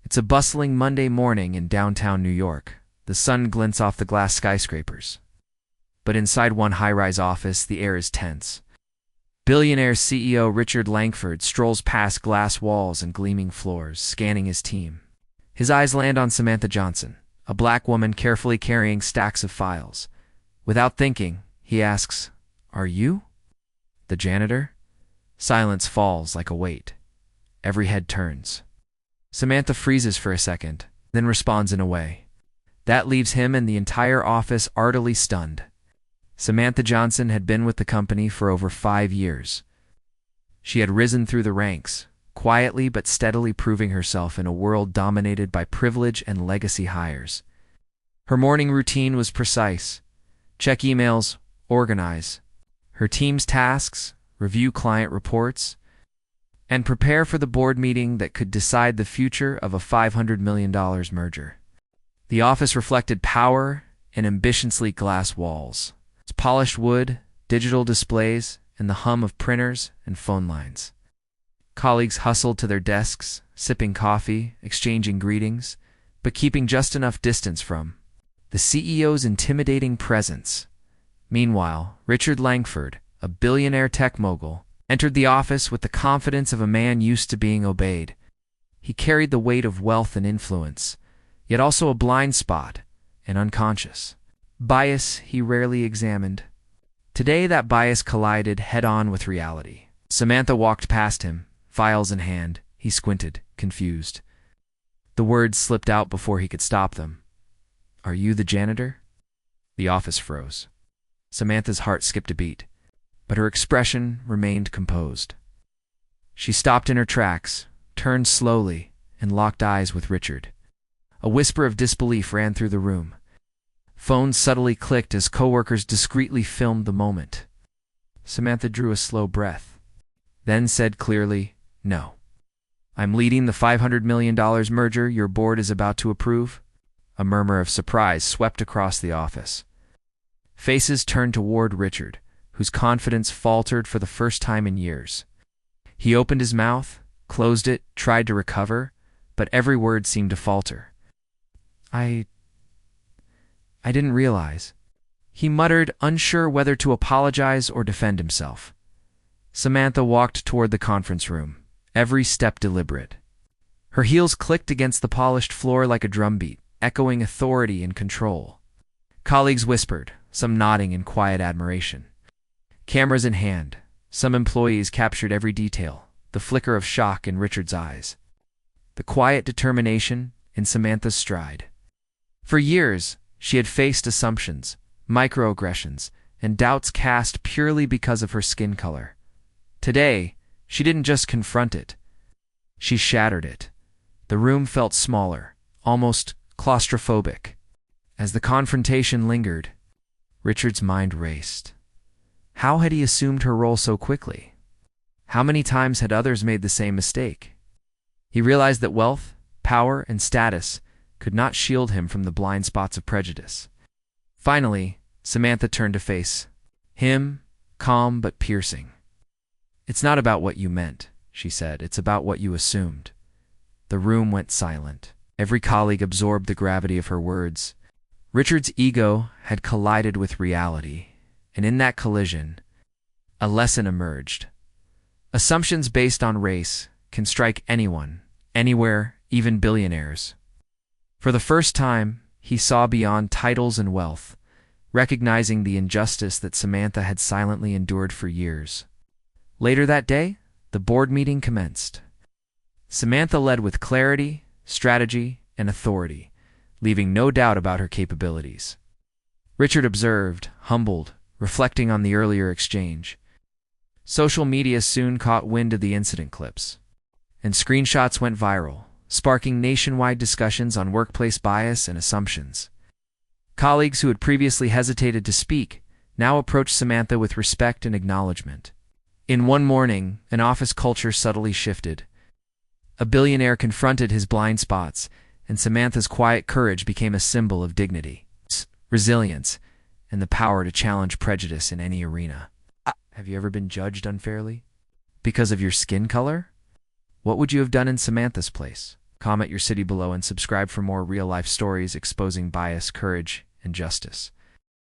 It's a bustling Monday morning in downtown New York. The sun glints off the glass skyscrapers. But inside one high-rise office, the air is tense. Billionaire CEO Richard Langford strolls past glass walls and gleaming floors, scanning his team. His eyes land on Samantha Johnson, a black woman carefully carrying stacks of files. Without thinking, he asks, "Are you the janitor?" Silence falls like a weight. Every head turns. Samantha freezes for a second, then responds in a way that leaves him and the entire office utterly stunned. Samantha Johnson had been with the company for over 5 years. She had risen through the ranks, quietly but steadily proving herself in a world dominated by privilege and legacy hires. Her morning routine was precise. Check emails, organize her team's tasks, review client reports, and prepare for the board meeting that could decide the future of a $500 million merger. The office reflected power and ambitiously glass walls. Its polished wood, digital displays, and the hum of printers and phone lines. Colleagues hustled to their desks, sipping coffee, exchanging greetings, but keeping just enough distance from the CEO's intimidating presence. Meanwhile, Richard Langford, a billionaire tech mogul, entered the office with the confidence of a man used to being obeyed. He carried the weight of wealth and influence, yet also a blind spot, and unconscious bias he rarely examined. Today that bias collided head-on with reality. Samantha walked past him, files in hand. He squinted, confused. The words slipped out before he could stop them. "Are you the janitor?" The office froze. Samantha's heart skipped a beat, but her expression remained composed. She stopped in her tracks, turned slowly, and locked eyes with Richard. A whisper of disbelief ran through the room. Phones subtly clicked as coworkers discreetly filmed the moment. Samantha drew a slow breath, then said clearly, "No. I'm leading the $500 million merger your board is about to approve." A murmur of surprise swept across the office. Faces turned toward Richard, whose confidence faltered for the first time in years. He opened his mouth, closed it, tried to recover, but every word seemed to falter. I didn't realize." He muttered, unsure whether to apologize or defend himself. Samantha walked toward the conference room, every step deliberate. Her heels clicked against the polished floor like a drumbeat, echoing authority and control. Colleagues whispered, some nodding in quiet admiration. Cameras in hand, some employees captured every detail, the flicker of shock in Richard's eyes, the quiet determination in Samantha's stride. For years, she had faced assumptions, microaggressions, and doubts cast purely because of her skin color. Today, she didn't just confront it. She shattered it. The room felt smaller, almost claustrophobic. As the confrontation lingered, Richard's mind raced. How had he assumed her role so quickly? How many times had others made the same mistake? He realized that wealth, power, and status could not shield him from the blind spots of prejudice. Finally, Samantha turned to face him, calm but piercing. "It's not about what you meant," she said. "It's about what you assumed." The room went silent. Every colleague absorbed the gravity of her words. Richard's ego had collided with reality, and in that collision, a lesson emerged. Assumptions based on race can strike anyone, anywhere, even billionaires. For the first time, he saw beyond titles and wealth, recognizing the injustice that Samantha had silently endured for years. Later that day, the board meeting commenced. Samantha led with clarity, strategy, and authority, leaving no doubt about her capabilities. Richard observed, humbled, reflecting on the earlier exchange. Social media soon caught wind of the incident clips, and screenshots went viral, sparking nationwide discussions on workplace bias and assumptions. Colleagues who had previously hesitated to speak now approached Samantha with respect and acknowledgement. In one morning, an office culture subtly shifted. A billionaire confronted his blind spots, and Samantha's quiet courage became a symbol of dignity, resilience, and the power to challenge prejudice in any arena. Have you ever been judged unfairly? Because of your skin color? What would you have done in Samantha's place? Comment your city below and subscribe for more real-life stories exposing bias, courage, and justice.